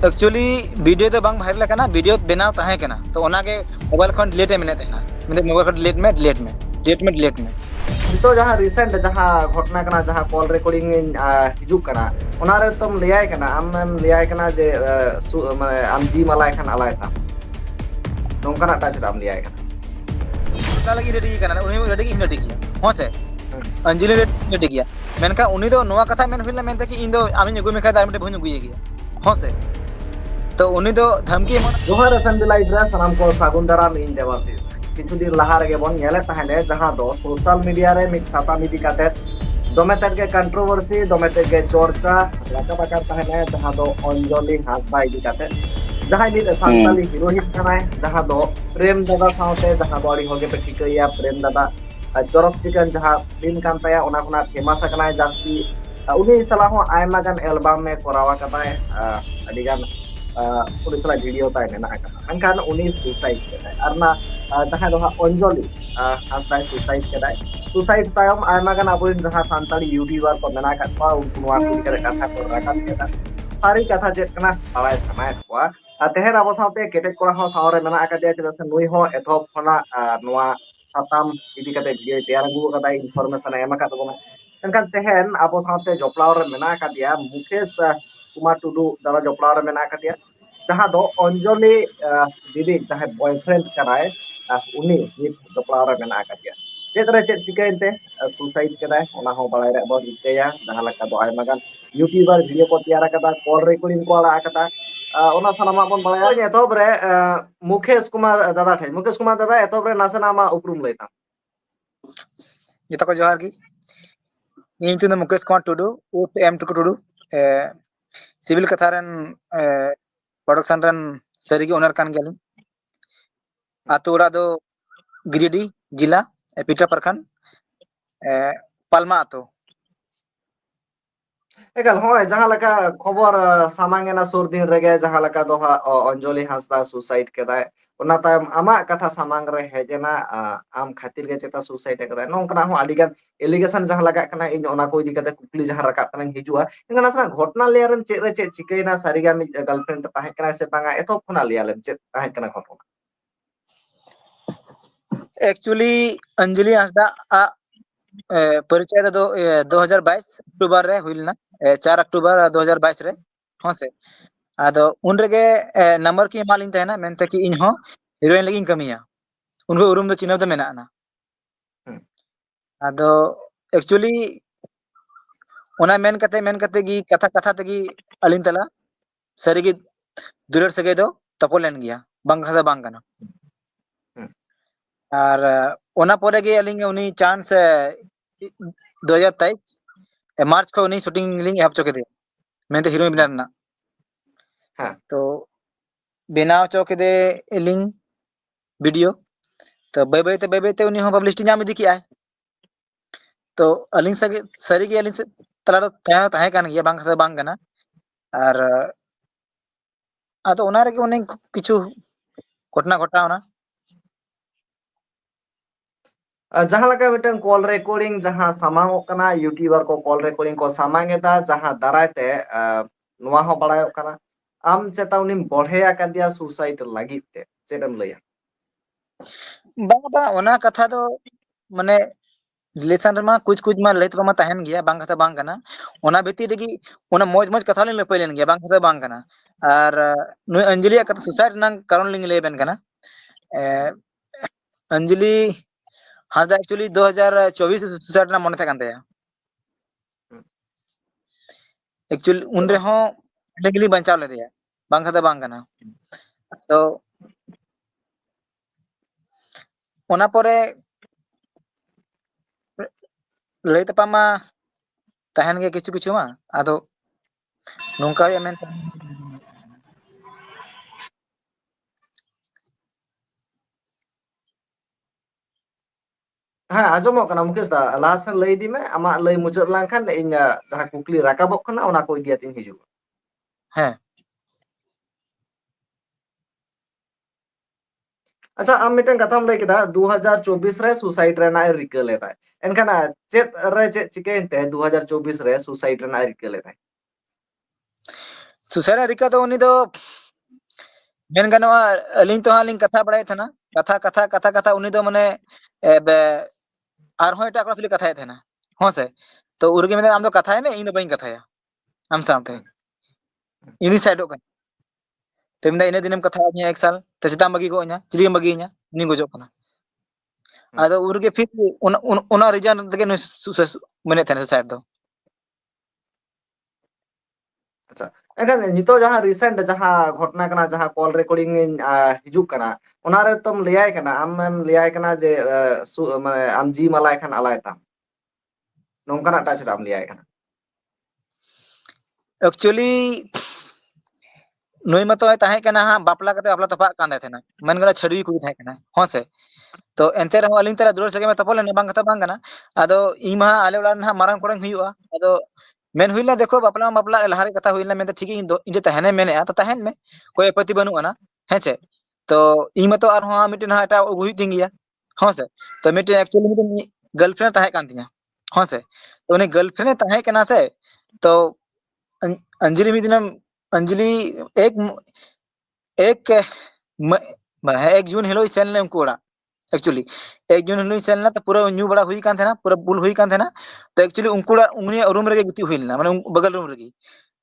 actually video तो बांग viral करना वीडियो बनाव ताहे करना तो ओना के मोबाइल खन डिलीट में तेना मतलब मोबाइल खन डिलीट में नितो जहां रिसेंट जहां घटना कना जहां कॉल रिकॉर्डिंग हिजुक कना ओना रे तुम लियाय कना आम लियाय कना जे माने आम जी मलाई खान आलाय था नोंकाना टच दाम लियाय कना ओना लगी रेडी करना उनी रेडी की रेडी किया हो से अंजलि रेडी किया मेनका उनी दो नोवा कथा मेन हुइला मेनते कि इन दो आमी गुई मेखा दार मटे भुन गुई गया हो से तो उनी दो धमकी जोहार एफएम लाइव रे सनाम को सागुन दाराम इन देवासिस किछु दिन लहा रे बोन नेले ताहने जहां दो सोशल मीडिया रे मिक साता मिदी काटे दोमे तक कंट्रोवर्सी दोमे तक चर्चा लाका बाकार ताहने जहां दो अंजलि हासदा इदी काटे जहां नि सांताली हीरोइन कनाय जहां दो प्रेम दादा साउते जहां बड़ी होगे पे ठिकैया प्रेम दादा चरक चिकन जहां फिल्म कान ताया ओना कोना फेमस कनाय जास्ती उनी सला हो आयमा गान एल्बम में कोरावा कताय अडी गान उनी सला वीडियो ताय मेना का अंकान उनी सुसाइड केदाय अरना जहां दो अंजलि हासदा सुसाइड तायम आयमा गान अबो जहां सांताली यूट्यूबर को मेना का पा उनको वा कुली करे कथा को राकात केदा सारी कथा चेत कना बालाय समय को तेहर अब साथे केटे कोरा हो सावरे मेना आकादिया चेदा से नुई हो एथोप खना नोआ साताम इदी कते वीडियो तैयार गु कदा इनफॉरमेशन एम का तबना एनकान तेहन अब साथे जपलाव रे मेना आकादिया मुकेश कुमार टुडू दादा जपलाव रे मेना आकादिया जहां दो अंजलि दीदी जहां बॉयफ्रेंड कराय उनी नित जपलाव रे मेना आकादिया चेतरे चेत चिकैनते सुसाइड केदाय ओना हो बालाय रे बो रिकैया जहां लका दो आयमा गान यूट्यूबर वीडियो को तैयार कदा कॉल रिकॉर्डिंग को आला कदा ओना सानामा बन बालाय एतोब रे मुकेश कुमार दादा एतोब रे नासना मा उपरुम लेता जतो को जोहार की इन तुन मुकेश कुमार टुडू उप एम टुडू सिविल कथारन प्रोडक्शन रन सरीगी ओनर कान गेलिन आतो ओरा दो गिरिडी जिला पीटा प्रखंड पालमा आतो एकाल होय जहां लका खबर सामांगेना सुर दिन रेगे जहां लका दो अंजलि हासदा सुसाइड केदाय ओना तायम आमा कथा सामांग रे हेजेना आम खातिर गे चेता सुसाइड केदाय नोंकना हो आडिगान एलिगेशन जहां लगा कना इन ओना को इदी कते कुकली जहां रका कना हिजुआ इनगा नासना घटना लेयरन चेत रे चेत चिकैना सारिगा मि गर्लफ्रेंड ताहे कना से बांगा एतो फना लियालेम चेत ताहे कना घटना एक्चुअली अंजलि हासदा परिचय दो 2022 अक्टूबर रे हुइलना 4 अक्टूबर 2022 रे होसे आदो उन रेगे नंबर की मालिन तहना मेनते कि इन हो हीरोइन लगी कमिया उनको उरुम दो चिन्ह दो मेना ना आदो एक्चुअली ओना मेन कते गी कथा कथा तगी अलिन तला सरीगी दुलर सगे दो तपोलेन गया बांग खसा बांग कना और ओना पोरे गे अलिंग उनी चांस 2023 मार्च को उनी शूटिंग लिंग एहब चोके दे मेनते हीरोइन बिना ना तो बनाव चौके दे लिंग वीडियो तो बे ते उनी हो पब्लिसिटी नाम इदी किया तो अलिंग सगे सरी गे अलिंग तला ताहे कान गया बांग खसा बांग कना और आदो ओना रे गे उनी किछु घटना घटावना जहां लगा मिटन कॉल रिकॉर्डिंग जहां सामांग कना यूट्यूबर को कॉल रिकॉर्डिंग को सामांग एदा जहां दारायते नोआ हो बड़ाय कना आम चेता उनी बढ़ेया कदिया सुसाइड लागित ते चेदम लया बाबा ओना कथा दो माने रिलेशन रमा कुछ मा लैत मा तहन गया बांग कथा बांग कना ओना भीती रेगी ओना मौज कथा लिन लपैलेन गया बांग कथा बांग कना और नुई अंजलि कथा सुसाइड नंग कारण लिंग लेबेन कना अंजलि हादा एक्चुअली 2024 सुसाइड ना मन था कांते एक्चुअली उन रे हो लगली बचाव ले दिया बांग कथा बांग कना तो ओना परे लई तपामा तहन गे किछु किछु मा आदो नोंका मेन हाँ आजमो कना मुकेश दा लासन लई दी में आमा लई मुचाद लांखान इन जहां कुकली राकाबोक कना ओना को इदिया तिन हिजु है अच्छा आम मिटन कथाम लई केदा 2024 रे सुसाइड रे ना रिका लेदा एनखाना चेत रे चेत चिकेनते 2024 रे सुसाइड रे ना रिका लेदा सुसाइड रिका तो उनी दो मेन गानोआ अलिंग तो हालिंग कथा बड़ाई था ना कथा कथा कथा कथा उनी दो मने आर एटा को कथा थे ना हाँ से तो उर्गे में आम दो कथा में इन दो बई कथाया आम साथे इन साइड का तो मेदा इन दिनम कथा एक साल तो चिताम बगी को चिड़ी बगी नि गजो कना आदो उर्गे फिर उना रीजन तके मने थे सुसाइड दो अच्छा एखान नितो जहां रिसेंट जहां घटना कना जहां कॉल रिकॉर्डिंग हिजुक कना ओना रे तुम लियाय कना आम लियाय कना जे माने आम जी मालाय खान आलाय ताम नोंकना टच दाम लियाय कना एक्चुअली नुई मतो ताहे कना हा बापला कते बापला तपा कांदे थे ना मन गला छड़ी कुई थाय कना हाँ से तो एंते रहो अलिंग तला दुर सगे में तपल ने बांग कथा बांग कना आदो इमा आले उला ना मारंग कोडंग हुआ आदो मेन हुइला देखो बापला बापला लहारे कथा हुइला में तो ठीक इन तहने मेने तो तहन में कोई आपत्ति बनु ना हेचे तो इमा तो आर हां मिटिन हा एटा हुई तिंगिया हाँ से तो मिटिन एक्चुअली मिटिन गर्लफ्रेंड ताहे कान तिया हाँ से तो उनी गर्लफ्रेंड ताहे कना से तो अंजलि मिदिनम अंजलि एक एक 1 जून हिलो सेन ले उनको ओड़ा एक्चुअली 1 जून हिलो सेन ना तो पूरा न्यू बड़ा हुई कान थे ना पूरा बुल हुई कान थे ना तो एक्चुअली उनको उंगनी रूम रे गिती हुई ना माने बगल रूम रे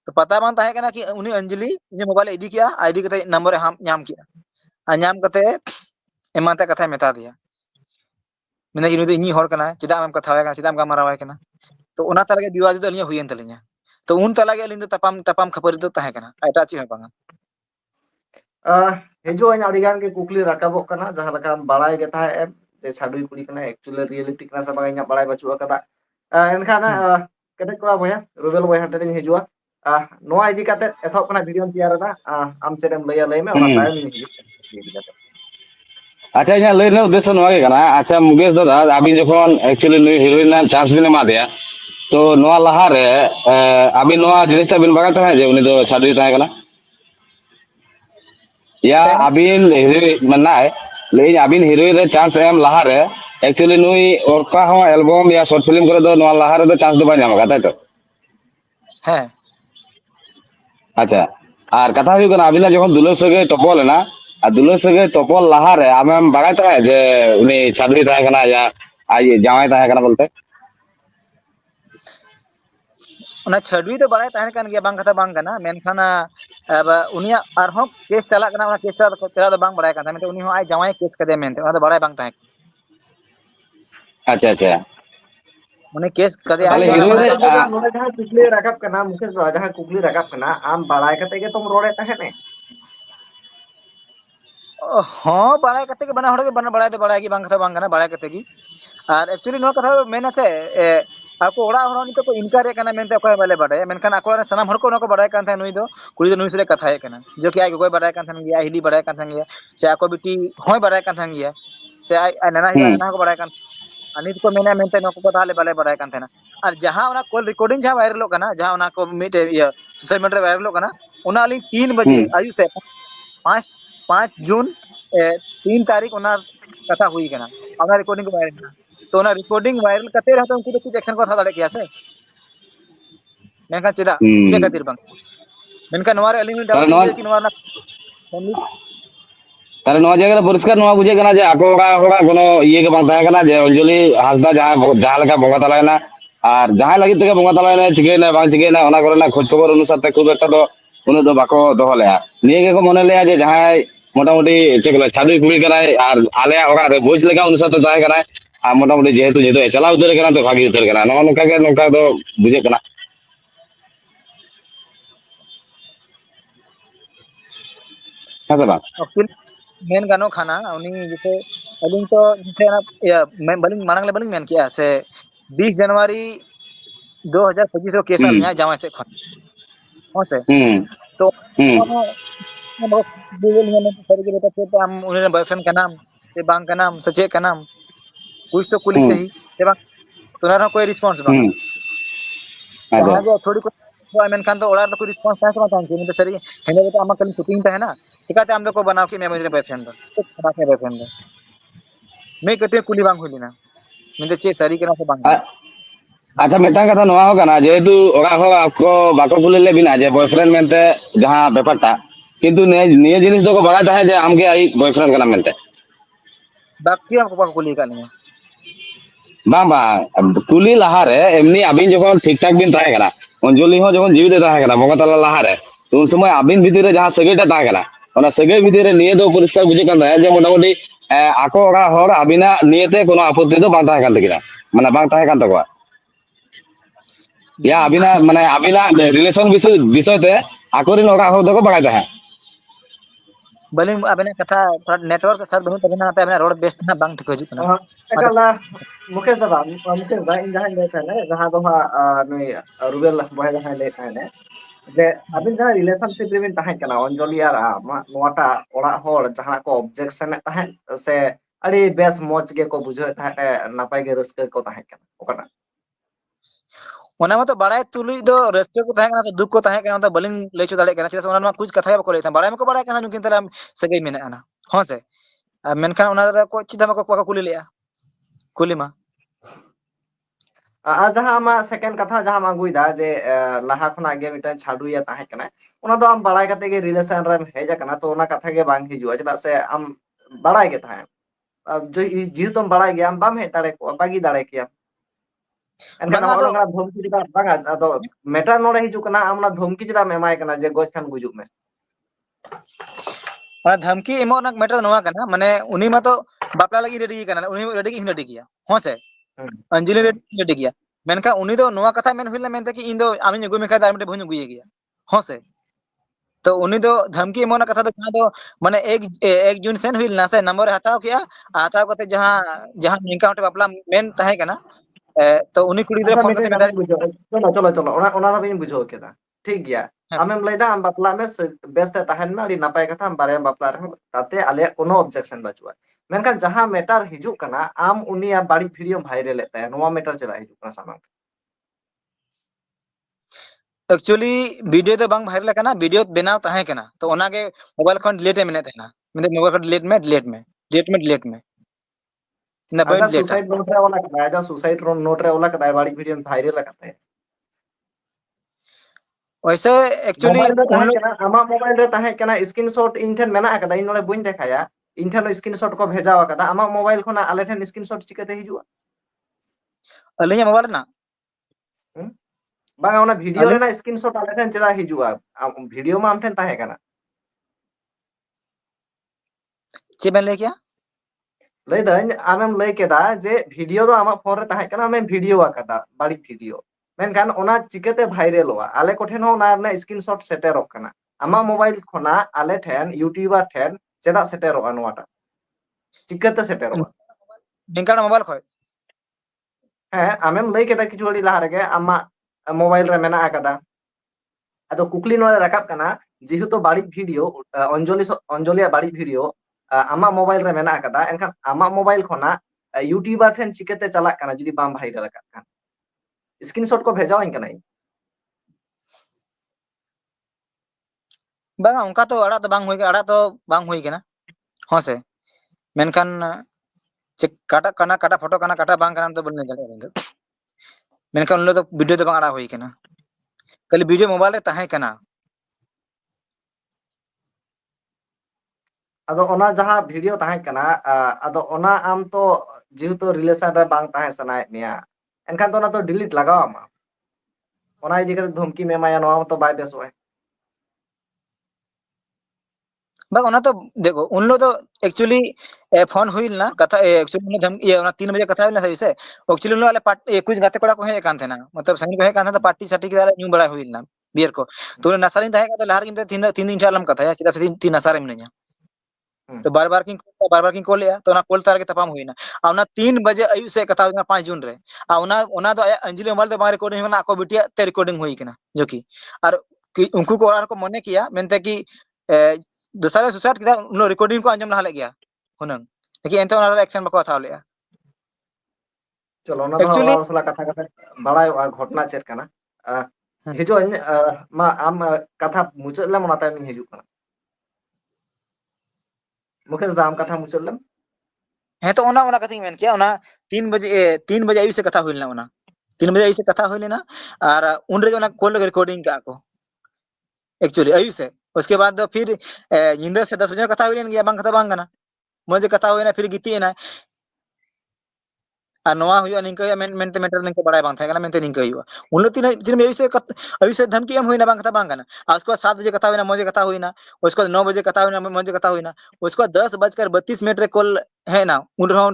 तो पता बान ताहे कना कि उनी अंजलि जे मोबाइल इदी किया आईडी कते नंबर हम नाम किया आ नाम कते एमाते कथा मेता दिया मैंने कि इनी हर कना चिदा हम कथा कना चिदा हम मारावाय कना तो उना तलगे विवाद तो अलिया हुईन तलिया तो उन तलागे अलिन तपाम तपाम खपरी तो ताहे कना एटा ची बांगा हिजो इन अड़ी गान के कुकली राकाबो कना जहां लका बड़ाय गे ताहे एम जे छाडुई कुड़ी कना एक्चुअली रियलिटी कना से बांगा बड़ाय बचु कदा एनखान कते कोड़ा भया रुबेल भया टेन हिजुआ नोआ इदी काते एथो कना वीडियो तैयार ना आम चेरम लया लय में ओना तायम इन हिजु अच्छा इन लैने उद्देश्य नोआ के कना अच्छा मुकेश दादा अभी जखन एक्चुअली नुई हिरोइन चांस बिन एमा दिया तो नोआ लहा रे अभी नोआ जिनिसटा बिन बागा ताहे जे उनी दो छाडुई ताहे कना या अबिन हिरोइन मनाय ले अबिन हिरोइन रे चांस एम लहा रे एक्चुअली नुई ओरका हो एल्बम या शॉर्ट फिल्म करे दो नोआ लहा रे दो चांस दो बा नाम का ताई तो है अच्छा और कथा हुई कना अबिना जखन दुलो सगे तपल ना आ दुलो सगे तपल लहा रे आमेम बागा ताहे जे उनी छाडुई ताहे कना या आई जावाय ताहे कना बोलते उना छडुई तो बड़ाय ताहे कान गया बांग कथा बांग कना मेनखाना अब उनिया आरहो केस चला कना उना केस तेरा तो बांग बड़ाय कान था उनी हो आय जावाय केस कदे मेनते उना तो बड़ाय बांग ताहे अच्छा अच्छा उनी केस कदे आय ताले तो हिरोइन रे बड़ाय नोडे जहां कुकली राकाब कना मुकेश दा जहां कुकली राकाब कना आम बड़ाय कते गे तुम रोड़े ताहे ने हाँ बड़ाय कते के बना हड़ के बना बड़ाय तो बड़ाय की बांग कथा बांग कना बड़ाय कते की और एक्चुअली नो कथा मेना छे ako ora hora nito ko inkare kana mente okoy bale badaya menkan ako ran sanam hor ko no ko badaya kan tha nui do kuri do nui sule katha kana jo ki ay koy badaya kan tha gya hili badaya kan tha gya se ako biti hoy badaya kan tha gya se ay nana hi nana ko badaya kan anit ko mena mente no ko dale bale badaya kan tha na ar jaha ona call recording jaha viral lo kana jaha ona ko mit ya social media viral lo kana ona ali 3 बजे आयु से 5 जून 3 तारीख ona कथा हुई kana ona recording को viral ना तो ना रिकॉर्डिंग वायरल करते रहते उनको तो कुछ एक्शन को था दाड़े किया से मेनका चेदा चे खातिर बांग मेनका नवारे अलिंग डाउट ताले दी कि नवार ना ताले नवा जगह परिष्कार नवा बुझे कना जे आको होगा कोनो ये के बांग ताहे कना जे अंजलि हासदा जहां जहां लगा बंगा तलायना और जहां लगी तके बंगा तलायना चिकेना बांग चिकेना ओना करना खोज खबर अनुसार ते खूब एकटा दो उन दो बाको दोहो लेया निये के को मने लेया जे जहां मोटामुटी चेकला छाडुई कुड़ी कनाय और आले ओगा रे भोज लगा अनुसार ते ताहे कनाय आ मोटामुटी जेहेतु जेहेतु चला उतर कना तो भागी उतर कना नो नोका के नोका दो बुझे कना हाँ सर एक्चुअली मेन गानो खाना उनी जैसे अलिंग तो जैसे ना या मैं बलिंग मानंग ले बलिंग मेन किया से 20 जनवरी 2025 रो केस आलिया जावा से खन हो से तो गूगल में सर के लेता तो हम उन्हें बॉयफ्रेंड का नाम से बांग का नाम सचे का नाम कुछ तो कुली चाहिए से बांग तो ना कोई रिस्पांस बांगा जहां जो थोड़ी को मेनखान तो ओड़ार तो कोई रिस्पांस ताहे से बांग चाहिए सर हेने तो आमा कल शूटिंग ताहे ना चिकाते आम को बनाओ कि मैं मुझे बॉयफ्रेंड दो बना के बॉयफ्रेंड दो मैं कटे कुली बांग हुई ना मैं चे सरी के ना से बांग अच्छा मिटन कथा नवा हो कना जेहेतु ओरा हो आपको बाको कुली ले बिना जे बॉयफ्रेंड मेंते जहां बेपारटा किंतु निये जिनिस दो को बड़ा ताहे जे आमगे आई बॉयफ्रेंड कना मेंते बाकी हमको बाको कुली का लिया बांग बांग कुली लहारे एमनी अबिन जखन ठीक ठाक बिन ताहे कना अंजलि हो जखन जीवित ताहे कना बंगा तला लहारे तो उन समय अबिन भीतर रे जहां सगेटा ताहे कना ओना सगे भीतर रे निये दो परिष्कार बुझे कन ताहे जे मोटामुटी आको ओरा होर अबिना नियते कोनो आपत्ति दो बांग ताहे कन तकिना माने बांग ताहे कन तकवा या अबिना माने अबिना रिलेशन विषय ते आकोरिन ओरा होर दो को बड़ा ताहे बलिंग अबेने कथा थोड़ा नेटवर्क के साथ बहुत तबना नाते अबेना रोड बेस्ट ना बांग ठीक हिजुक ना एकala मुकेश दादा इन जहां ले थाने जहां दो नई रुबेल बॉय जहां ले थाने जे अबिन जहां रिलेशनशिप रिबिन ताहे कना अंजलि आर नोटा ओड़ा होड़ जहां को ऑब्जेक्शन ताहे से अड़ी बेस मौज के को बुझे थाहे नापाय के रस्के को ताहे कना ओकना ओना मतो बड़ाय तुलुई दो रस्ते को ताहे कना तो दुख को ताहे कना तो बलिंग लेचो दाड़े कना चेस ओना कुछ कथा बको ले था बड़ाय मको बड़ाय कना नुकिन तला सगई मेना ना हो से मेनखान ओना रे को चिदा मको को कुली लेया कुली मा जहां आमा सेकंड कथा जहां मागुइदा जे लाहा खना गे मिटन छाडुया ताहे कना ओना दो आम बड़ाय कते गे रिलेशन रे हेज कना तो ओना कथा गे बांग हिजुआ चदा से आम बड़ाय गे ताहे जी तुम बड़ाय गे आम बाम हे दाड़े को बागी दाड़े किया एनखान बांगा दो नोड़ा धमकी चिदा बांगा अदो मेटर नोड़े हिजु कना आम ना धमकी चिदा एमाय कना जे गोज खान गुजुक में ओना धमकी एमो ना मैटर नोवा कना माने उनी मातो बापला लगी रेडी कना उनी रेडी की रेडी किया हो से अंजलि रेडी किया मेनका उनी दो नोवा कथा मेन हुइला मेनते कि इन दो आमी अगुय मेखा दार मटे भुन अगुय गया हो से तो उनी दो धमकी एमो ना कथा दो जहां दो माने एक जून सेन हुइलना से नंबर हटाव किया हटाव कते जहां जहां निका मटे बापला मेन ताहे कना तो उनी कुड़ी गिदरा अच्छा फोन मिटे कते मेंदा चलो चलो चलो ओना दा बिन बुझो केदा ठीक गया आमेम लैदा आम बापला में बेस्ते ताहन में अड़ी नापाय कथा आम बारे बापला रे ताते आले कोनो ऑब्जेक्शन बाचुआ मेनखान जहां मेटर हिजुक कना आम उनिया बाड़ी वीडियो वायरल एता नोवा मेटर चला हिजुक कना सामान एक्चुअली वीडियो तो बांग वायरल कना वीडियो बनाव ताहे कना तो ओना के मोबाइल खन डिलीट मेने तहना मेने मोबाइल खन डिलीट में ना बन अच्छा डिलीटा सुसाइड नोट रे वाला कदा आजा सुसाइड नोट रे वाला कदा बाड़ी वीडियो वायरल कता वैसे एक्चुअली मोबाइल रे उन ताहे लोग कना आमा मोबाइल रे ताहे कना स्क्रीनशॉट इन ठन मेना कदा इन नोड़े बुइन देखाया इन ठन स्क्रीनशॉट को भेजावा कदा आमा मोबाइल खना आले ठन स्क्रीनशॉट चिकाते हिजुआ अलिया मोबाइल ना बांगा ओना वीडियो अलिया रेना स्क्रीनशॉट आले ठन चला हिजुआ वीडियो मा आम ठन ताहे कना चे बन ले क्या लई दाñ आमेम लई केदा जे वीडियो दो आमा फोन रे ताहे कना आमेम वीडियो आकदा बाड़ी वीडियो मेनखान ओना चिकाते वायरलवा आले कोठेन हो ना ना स्क्रीनशॉट सेटेरok kana आमा मोबाइल खोना आले ठेन यूट्यूबर ठेन चेदा सेटेरवा नोवाटा चिकाते सेटेरवा निकाल मोबाइल खोय हैं आमेम लई केदा किछु घड़ी लाहा रेगे आमा मोबाइल रे मेना आकदा अदो कुकली नोरे राकाब kana जेहेतु बाड़ी वीडियो अंजलि बाड़ी वीडियो आमा मोबाइल रे मेना आकदा एनखान आमा मोबाइल खोना यूट्यूबर ठेन चिकाते चला kana जुदी बाम वायरल आकद खान स्क्रीनशॉट को भेजावाइन kana बांगा उनका तो बांग हुई केना हो से मेनखान चे काटा फोटो काना काटा बांग काना तो बन दे मेनखान उन लोग तो वीडियो तो बांग अड़ा हुई केना कल वीडियो मोबाइल रे ताहे केना अदो ओना जहां वीडियो ताहे kana अदो ओना आम तो जेहेतु रिलेशन रे बांग ताहे सनाय मिया एनखान तो ओना तो डिलीट लगाव आमा ओना इदी करे धमकी में माया नोवा तो बाय बेसोय बांग ओना तो देखो उन लोग तो एक्चुअली फोन हुई ना कथा एक्चुअली धम ये 3 बजे कथा हुई ना से एक्चुअली उन लोग आले पार्ट कुछ गाते कोड़ा को हे कान थे ना मतलब संग को हे कान था पार्टी साटी के न्यू बड़ा हुई ना बियर को तो नसारिन ताहे का लहर के 3 दिन चालम कथा है चिदा से 3 नसारे मिनया तो बार-बार किन कॉल लिया तो ना कॉल तार के तपाम हुई ना आउना 3 बजे आयु से कथा हुई 5 जून रे आउना ओना दो अंजलि मोबाइल तो बारे रिकॉर्डिंग हुई ना को बिटिया ते रिकॉर्डिंग हुई केना जो कि और उनको को और को मने किया मेनते कि दूसरा सुसाइड किदा उन रिकॉर्डिंग को अंजम ना गया हुनंग लेकिन एंते ओना एक्शन बको था लिया चलो ओना तो एक्चुअली ओरा सला कथा कथा बड़ाय घटना चेत kana हिजो मा आम कथा मुचाद लम ओना ताइम हिजु kana मुकेश दाम कथा मुचाद लम है तो ओना ओना कथि मेन किया ओना 3 बजे आयु से कथा हुई ना ओना 3 बजे ऐसे कथा हुई लेना और उन रे ओना कॉल रिकॉर्डिंग का को एक्चुअली अयु से उसके बाद दो फिर इंद्र से 10 बजे कथा हुई लेन गया बांग कथा बांग कना मजे कथा हुई ना फिर गीती ना और नवा हुई निंका मेंटे मेंटर निंका बड़ा बांग था कना मेंटे निंका हुई उन तीन में अयु से धमकी एम हुई ना बांग कथा बांग कना और उसके बाद 7 बजे कथा हुई ना मजे कथा हुई ना उसके बाद 9 बजे कथा हुई ना मजे कथा हुई ना उसके बाद 10:32 रे कॉल है ना उन रहो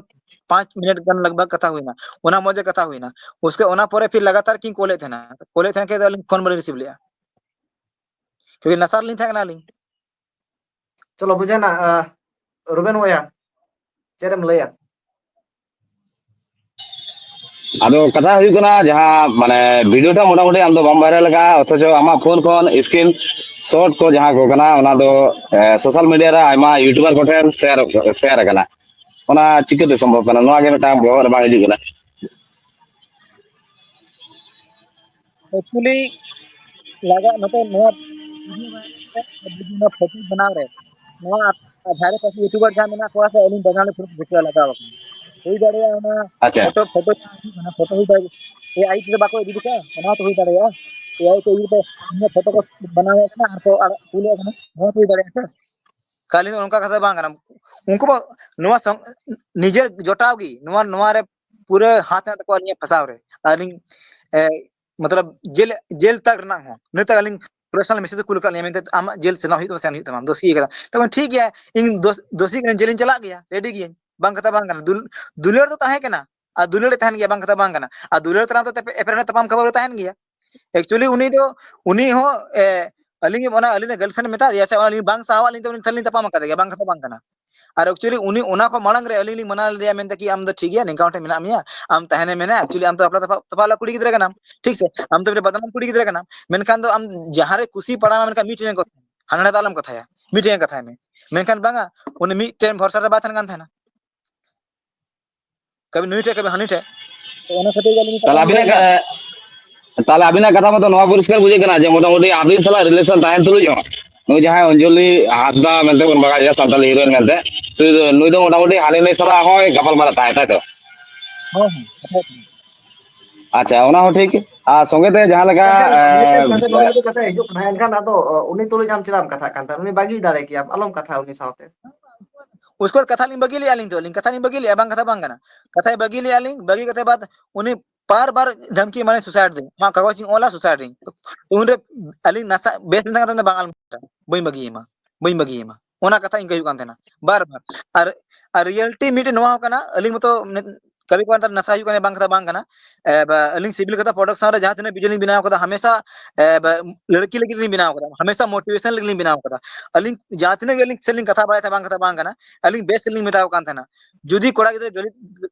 5 मिनट गन लगभग कथा हुई ना ओना मजे कथा हुई ना उसके ओना परे फिर लगातार किंग कोले थे ना के फोन बड़े रिसीव लिया क्योंकि नसार लिंग था कना लिंग चलो बुझे ना रुबेन वया चेरम लया आदो कथा हुई कना जहां माने वीडियो टा मोटा मोटी आम दो बम वायरल लगा अथच आमा फोन कोन स्क्रीन शॉट को जहां को कना ओना दो सोशल मीडिया रे आयमा यूट्यूबर कोठेन शेयर कना ओना चिकते संभव कना नोआ गे मिटा बोर बा हिजु कना एक्चुअली लगा मतलब नया वीडियो वायरल फोटो बना रहे नया आधार पास यूट्यूबर जहां मेना को से अलिन बनाने प्रूफ दिखला लगा हुई दाड़े ना अच्छा फोटो फोटो ना फोटो हुई दाड़े ए आई से बाको इदी का ना तो हुई दाड़े ए आई तो ये तो फोटो को बनावे ना तो पुले ना वो हुई दाड़े का खाली उनका कथा बांग ना उनको नवा निजे जोटावगी नवा नवा रे पूरे हाथ में तको निया फसाव रे अलिन मतलब जेल तक ना हो नहीं तक अलिन पर्सनल मैसेज कुल का लेमें आम जेल से ना हुई तो सेन हुई तमाम दोषी है तो ठीक है इन दोषी के जेल चला गया रेडी गया बांग कथा बांग दुलेर तो ताहे केना आ दुलेर तहन गया बांग कथा बांग कना आ दुलेर तनाम तो एपरे तमाम खबर तहन गया एक्चुअली उनी हो अलिंग ओना अलिने गर्लफ्रेंड मेता दिया से अलिंग बांग सावा अलिंग तो थलिंग तपाम का गया बांग कथा बांग कना और एक्चुअली उनी ओना को मांग रे अलिंग मना दिया मेनते कि आम दो ठीक है निकाउंटे मेना मिया आम तहने मेना एक्चुअली आम तो अपना तपाला कुड़ी गिदरे का नाम ठीक से आम तो बदनाम कुड़ी गिदरे का नाम मेनखान दो आम जहां रे खुशी पड़ा मेनका मीटिंग को हानडे तालम कथाया मीटिंग कथा में मेनखान बांगा उनी मीटिंग भरसा रे बात कान थाना कभी नुई टे कभी हनी टे तो ओना खातिर गाली ताला अबिना ताला अबिना कथा मत नवा पुरस्कार बुझे कना जे मोटा मोटी आबिन साला रिलेशन ताहन तुलुज नु जहां अंजलि हासदा मेनते बन बगा सांताल हीरोइन मेनते तो नुई दो मोटा मोटी हाले ने साला होय गपल मारा ताहे ताई तो हां हां अच्छा ओना हो ठीक आ संगे ते जहां लगा कथा हिजुक ना एनखान आदो उनी तुलुज आम चिदाम कथा कांता उनी बागी दाड़े कि आम अलम कथा उनी साथे उसको कथा लिंग बगी लिया लिंग तो लिंग कथा लिंग बगी लिया बांग कथा बांग कना कथा बगी लिया लिंग बगी कथे बाद उनी बार बार धमकी माने सुसाइड दे मा कागज सिंह ओला सुसाइड रिंग तो उनरे अलिंग नसा बेस ना कथा बांग बई बगी मा ओना कथा इंग कयु कान थेना बार बार और रियलिटी मीटे नवा कना अलिंग मतो कभी कभार नशा हुई कने बांग कथा बांग कना अलिंग सिविल कथा प्रोडक्शन रे जहां तने वीडियो लिंग बनाव कथा हमेशा लड़की लगी लिंग बनाव कथा हमेशा मोटिवेशन लगी लिंग बनाव कथा अलिंग जहां तने अलिंग सेलिंग कथा बाय था बांग कथा बांग कना अलिंग बेस लिंग मेताव कान थना जुदी कोड़ा गिदरे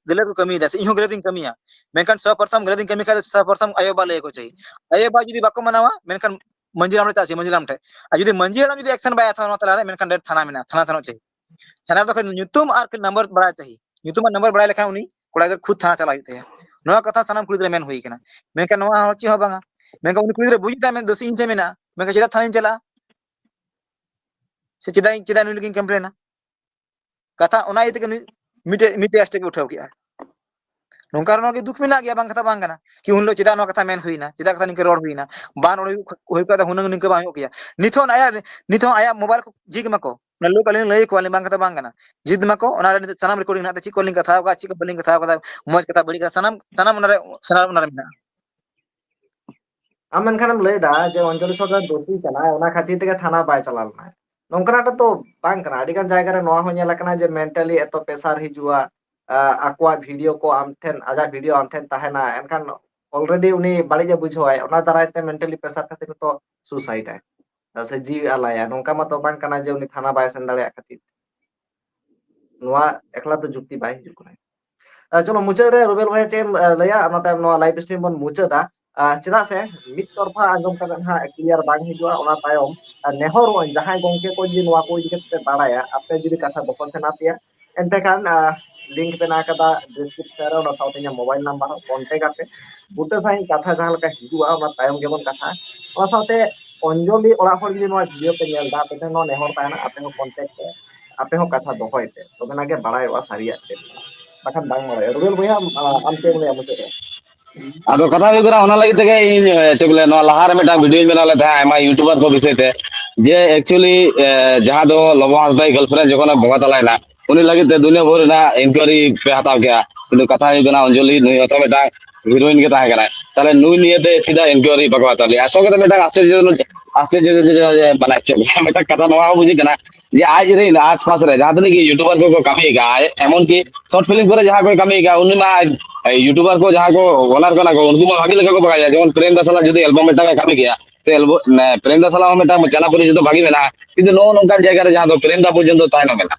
गलत को कमी दस इहो गलत कमिया मेनखान सर्वप्रथम गलत कमी का सर्वप्रथम अयोबा ले को चाहिए अयोबा जुदी बाको मनावा मेनखान मंजिराम रे तासी मंजिराम टे आ जुदी मंजिराम जुदी एक्शन बाय था तला रे मेनखान डेट थाना मेना थाना सनो चाहिए थाना तो ᱧᱩᱛᱩᱢ आर नंबर बड़ा चाहिए ᱧᱩᱛᱩᱢ नंबर बड़ा लेखा उनी कोड़ा गिदरे खुद थाना चला हुई नवा कथा सानाम कुड़ी मेन हुई कना मेनखान नवा ची हो बांगा मेनखान उनी कुड़ी बुझता मेन दोषी इंचे मेना मेनखान चेदा थाना चला से चेदा नुई लगिन कंप्लेना कथा ओना इते मिटे मिटे स्टेप उठाव किया नोंकार नो के दुख में ना गया बांग कथा बांग कना कि उन लो चेदा नो कथा मेन हुईना चेदा कथा निके रोड हुईना बान होई कथा हुनंग निके बांग हो किया निथो आया मोबाइल को जिग मको न लोग अलिन लई को बांग कथा बांग कना जिद मको ओना रे सनाम रिकॉर्डिंग ना ची कॉलिंग कथा होगा ची को बलिंग कथा होगा मौज कथा बड़ी कथा सनाम सनाम ओना रे मेना आम मेनखानम लैदा जे अंजलि सरकार दोषी कना ओना खातिर तेगे थाना बाय चला लना नोंकनाटा तो बांग कना आडिगान जायगा रे नोआ हो नेला कना जे मेंटली एतो प्रेशर हिजुआ आकुआ वीडियो को आमठेन आजा वीडियो आमठेन ताहेना एनखान ऑलरेडी उनी बाड़ीजे बुझवाय ओना दारायते मेंटली प्रेशर खातिर तो सुसाइड है से जी आलाया नोंका मा तो बांग कना जे उनी थाना बाय सेन दाड़े खातिर नोआ एकला तो जुक्ति बाय हिजु कना चलो मुचाद रे रुबेल भाई चेम लया ओना नोआ लाइव स्ट्रीम बन मुचादा चेदा से मित तरफा आंगम कदा हा क्लियर बांग हिजुआ ओना तायम नेहर जहां गंके को जी नोआ को इदि कते बाड़ाया आपे जुदी कथा बको सेना पिया एंते खान लिंक पे ना कदा डिस्क्रिप्शन रे ओना साउथ मोबाइल नंबर कांटेक्ट आते बुटे साइन कथा जहां लका हिजुआ ओना तायम गेबन कथा ओना साउते अंजलि ओरा हर जी नोआ वीडियो पे नेल दा पे नो नेहर ताना आपे हो कांटेक्ट पे आपे हो कथा दोहय पे तबे नागे बाड़ायवा सारिया चेक बाखान बांग बाड़ाय रुबेल भैया आम चेम ले मुचाद ᱟᱫᱚ ᱠᱟᱛᱷᱟ ᱦᱩᱭᱩᱜ ᱠᱟᱱᱟ ᱚᱱᱟ ᱞᱟᱹᱜᱤᱫ ᱛᱮᱜᱮ ᱤᱧ ᱪᱮᱫ ᱠᱚ ᱞᱟᱹᱭᱟ ᱱᱚᱣᱟ ᱞᱟᱦᱟᱨᱮ ᱢᱤᱫᱴᱟᱝ ᱵᱷᱤᱰᱤᱭᱳᱧ ᱵᱮᱱᱟᱣ ᱞᱮᱫ ᱛᱟᱦᱮᱸᱫ ᱟᱭᱢᱟ ᱤᱭᱩᱴᱩᱵᱟᱨ ᱠᱚ ᱵᱤᱥᱚᱭ ᱛᱮ ᱡᱮ ᱮᱠᱪᱩᱭᱮᱞᱤ ᱡᱟᱦᱟᱸ ᱫᱚ ᱞᱚᱵᱚ ᱦᱟᱸᱥᱫᱟ ᱜᱟᱨᱞᱯᱷᱨᱮন্ড ᱡᱚᱠᱷᱚᱱᱮ ᱵᱚᱸᱜᱟ ᱛᱟᱞᱟᱭᱮᱱᱟ ᱩᱱᱤ ᱞᱟᱹᱜᱤᱫ ᱛᱮ ᱫᱩᱱᱤᱭᱟᱹ ᱵᱷᱳᱨ ᱨᱮᱱᱟᱜ ᱤᱱᱠᱩᱭᱟᱨᱤ ᱯᱮ ᱦᱟᱛᱟᱣ ᱠᱮᱜᱼᱟ ᱠᱤᱱᱛᱩ ᱠᱟᱛᱷᱟ ᱦᱩᱭᱩᱜ ᱠᱟᱱᱟ ᱚᱧᱡᱚᱞᱤ ᱱᱩᱭ ᱦᱚᱸᱛᱚ ᱢᱤᱫᱴᱟᱝ ᱦᱤᱨᱳᱭᱤᱱ ᱜᱮ ᱛᱟᱦᱮᱸ ᱠᱟᱱᱟᱭ ᱛᱟᱦᱞᱮ ᱱᱩᱭ ᱱᱤᱭᱮᱛᱮ ᱪᱮᱫᱟᱜ ᱤᱱᱠᱩᱭᱟᱨᱤ ᱵᱟᱠᱚ ᱦᱟᱛᱟᱣ ᱞᱮᱜᱼᱟ ᱟᱥᱚᱞ ᱠᱟᱛᱷᱟ ᱢᱤᱫᱴᱟᱝ ᱟশ্চর্য মানে মিটার কথা নওয়া বুঝি কেনা যে আজ রিন আশপাশ রে যাহা তনিক ইউটিউবার को কামি গা এমন কি শর্ট ফিল্ম করে যাহা কো কামি গা উনি মা ইউটিউবার को যাহা को ওনার কানা को উনকু মা ভাগি লাগা को বাগায় যেমন প্রেম দাসালা যদি অ্যালবাম মেটা কামি গিয়া তো অ্যালবাম প্রেম দাসালা মেটা জানা পরি যদি ভাগি মেনা কিন্তু নো নঙ্কান জায়গা রে যাহা দো প্রেম দা পর্যন্ত তাইনো মেনা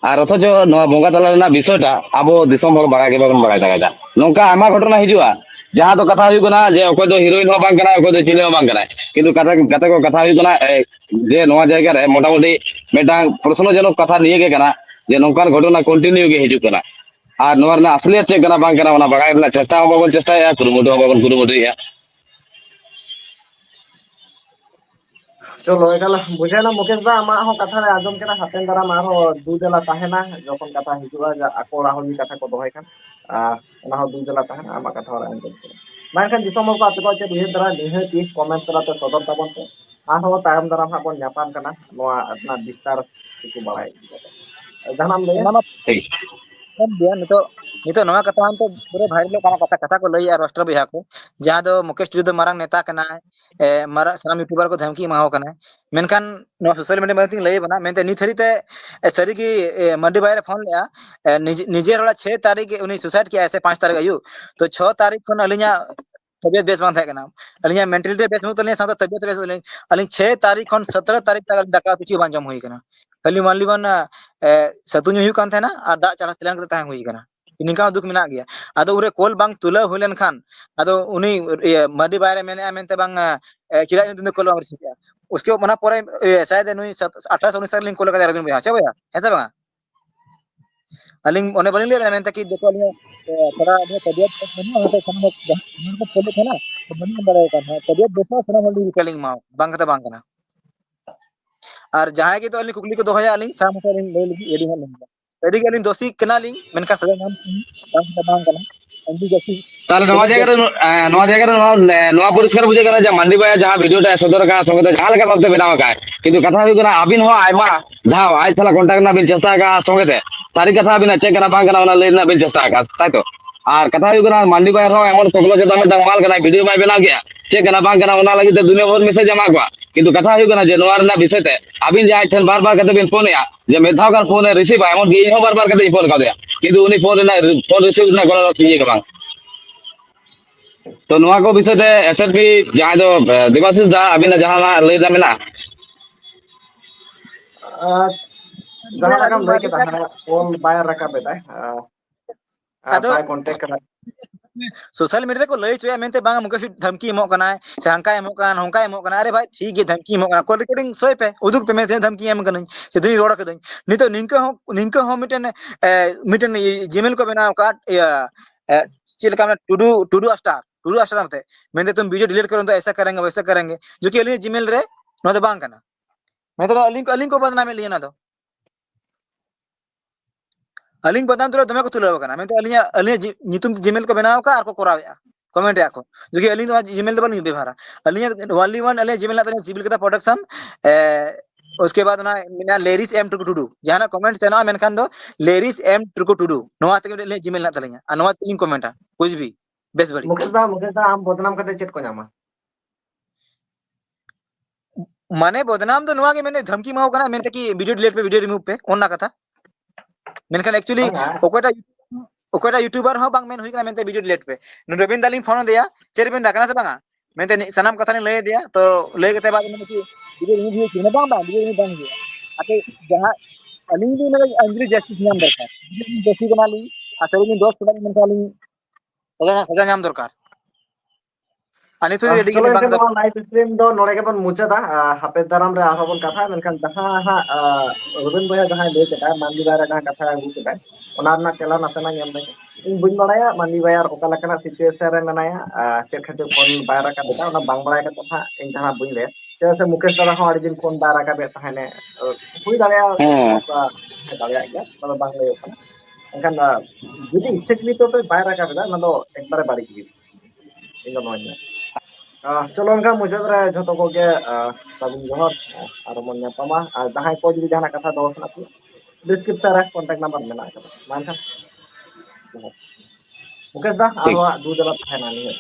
আর অথচ নয়া বঙ্গা তালা রেনা বিষয়টা আবো দিশম হল বাগায় কে বাবন বাগায় থাকা নঙ্কা আমা ঘটনা হিজুয়া যাহা তো কথা হুই কনা যে অকয় দো হিরোইন হো বাং কানা অকয় দো চিলে হো বাং কানা কিন্তু কথা গাতে को কথা হুই কনা যে নয়া জায়গা রে মোটামুটি মেটাং প্রশ্নজনক কথা নিয়ে গে কানা যে নঙ্কান ঘটনা কন্টিনিউ গে হিজু কানা আর নয়া রেনা আসলিয়ত চেক কানা বাং কানা ওনা বাগায় রেনা চেষ্টা হো বাবন চেষ্টায়া কুরুমুটু হো বাবন কুরুমুটুয়া चलो एकाल बुझेना मुकेश दा आमा हो कथा रे आजम केना हातेन दारा मार हो दू जला ताहेना जखन कथा हिजुआ जा आकोड़ा होली कथा को दोहय खान ओना हो दू जला ताहेना आमा कथा रे आंजम केना मानखान दिसम को आपे को चेक उइहर दारा निहे तीस कमेंट तला ते सदर ताबन पे आहो तायम दारा हा बन न्यापाम कना नोआ अपना विस्तार किछु बाड़ाय जहानाम ले ᱚᱱᱟ ᱢᱟ ठीक kan dia nito नवा कथा हम तो पूरे viral kana kata kata ko lay ar राष्ट्र बिहा को जहां दो मुकेश टुडू मारंग नेता kana मारा साम यूट्यूबर को धमकी माहो kana मेनखान नो सोशल मीडिया में लay बना मेनते नि थरी ते सरी की मंडी बायर फोन लिया निजे रोला 6 तारीख उनी सुसाइड किया ऐसे 5 तारीख आयु तो 6 तारीख खन अलिया तबियत बेस बांध है अलिया मेंटलिटी बेस मुत अलिया साथ तबियत बेस अलिया 6 तारीख खन 17 तारीख तक दका तुची बांजम हुई kana खाली मान लीवन सतुन हुई कान थे ना और दा चाला चलान करते हुई kana निका दुख मेना गया आदो उरे कोल बांग तुला हुलेन खान आदो उनी मडी बायरे मेने मेनते बांग चिदा इन कोल बांग रिसिया उसके मना परे शायद नुई 18 19 तक लिंक कोल का रबिन भैया छबया ऐसा बा अलिंग ओने बलिन ले मेनते कि देखो अलिंग थोड़ा अपने तबियत नहीं होता समय को खोले थे ना तो बनी बड़ा का था तबियत देखो सना हल्दी रिकलिंग मा बांग का बांग ना और जहां की तो अलिंग कुकली को दोहया अलिंग साम को अलिंग ले लगी एडी हल एडी अलिंग दोषी कना लिंग मेनका सजा नाम बांग का बांग ना अंदी जैसी তাহলে নয়া জায়গার নয়া পরিষ্কার বুঝে গেল যে মান্ডি ভাইয়া যাহা ভিডিওটা সদর কা সঙ্গে যাহা লেখা ভাবতে বেনাও কা কিন্তু কথা হই না আবিন হো আইমা ধাও আই সালা কন্টাক্ট না বিন চেষ্টা কা সঙ্গে সারি কথা আবিন চেক না বাং না ওনা লেন না বিন চেষ্টা কা তাই তো আর কথা হই না মান্ডি ভাইয়া হো এমন কখনো যে দামে দাম মাল কানা ভিডিও মাই বেনাও গিয়া চেক না বাং না ওনা লাগি দুনিয়া ভর মেসেজ জমা করা কিন্তু কথা হই না যে নোয়ার না বিষয়তে আবিন যে আইছেন বারবার কত বিন ফোন ইয়া যে মেধাও কার ফোনে রিসিভ এমন কি ইহো বারবার কত ফোন কা দেয়া কিন্তু উনি ফোন না ফোন রিসিভ না কোনো কি কে বাং तो नुआ को विषय ते एसएलपी जहां दो देवाशीष दा अबिना जहां लय दा मेना जहां लगाम लय के ताहना कोल बाय रका बेटा आदो बाय कांटेक्ट करा सोशल मीडिया को लय चोया मेनते बांग मुकेश धमकी एमो कना से हंका एमो कना हंका एमो कना अरे भाई ठीक है धमकी एमो कना कॉल रिकॉर्डिंग सोय पे उदुक पे मेते धमकी एम कना से दिन रोड कदन नितो निंका हो मिटन जीमेल को बनाओ का चिल का टुडू स्टार मते मेनते तुम वीडियो डिलीट करो तो ऐसा करेंगे वैसा करेंगे जो कि अली जीमेल रे नो तो बांग कना मैं तो अलिंग को बदनाम लिया ना तो अलिंग बदनाम तो दमे को तुलाव कना मैं तो अलिया नितुम जीमेल को बनाओ का आर को करावेया कमेंट या को जो कि अलिंग तो जीमेल तो बनी व्यवहार अलिया वाली वन अलिया जीमेल ना सिविल का प्रोडक्शन उसके बाद ना मिना लेरिस एम टू जहां कमेंट से ना मेनखान दो लेरिस एम टू नोआ तक जीमेल ना तलिया आ नोआ तिलिंग कमेंटा कुछ भी बेस बड़ी मुकेश दा आम बदनाम करते चेक को जामा माने बदनाम तो नोआ के मैंने धमकी माओ कना मेनते कि वीडियो डिलीट पे वीडियो रिमूव पे ओना कथा मेनखान एक्चुअली ओकोटा यूट्यूबर हो बांग मेन हुई कना मेनते वीडियो डिलीट पे रविंद्र दालिंग फोन दिया चेरबिन दा कना से बांगा मेनते सनाम कथा ने लय दिया तो लय कते बाद मैंने कि वीडियो रिमूव हुई ना बांग वीडियो रिमूव बांग हुआ आते जहां अलिंग भी मेरे अंजलि जस्टिस नाम दरकार जस्टिस बना ली असर में दोस्त बना मेनते अलिंग सजा नाम दरकार अनि तो रेडी के चलो बांग इनके लाइव स्ट्रीम दो नोड़े के बन मुचादा हापे दाराम रे आहो बन कथा मेनखान जहां हा रुबिन भैया जहां ले केटा मांदी बारा जहां कथा आगु केटा ओना ना तेला नासना नेम दे इन बुñ बड़ाया मांदी बायर ओका लकना सिचुएशन रे मेनाया चेक खातिर फोन बायरा का बेटा ओना बांग बड़ाय का तथा इन जहां बुñ ले से मुकेश दादा हो अड़ी दिन फोन बायरा का बेटा है ने हुई दाड़या समस्या है दाड़या गया तो बांग ले ओका एनखान जुदी इच्छाकृत पे बाय राकाबेदा ना दो एकबारे बाड़ी की इन दो नोय चलो उनका मुझे जो को के सागुन जोहर और मन ᱧᱟᱯᱟᱢᱟ जहां को जुदी जहां कथा दो सना पे डिस्क्रिप्शन रे कांटेक्ट नंबर मेना का मानखान मुकेश दा ठीक आरो दू जला थाना नहीं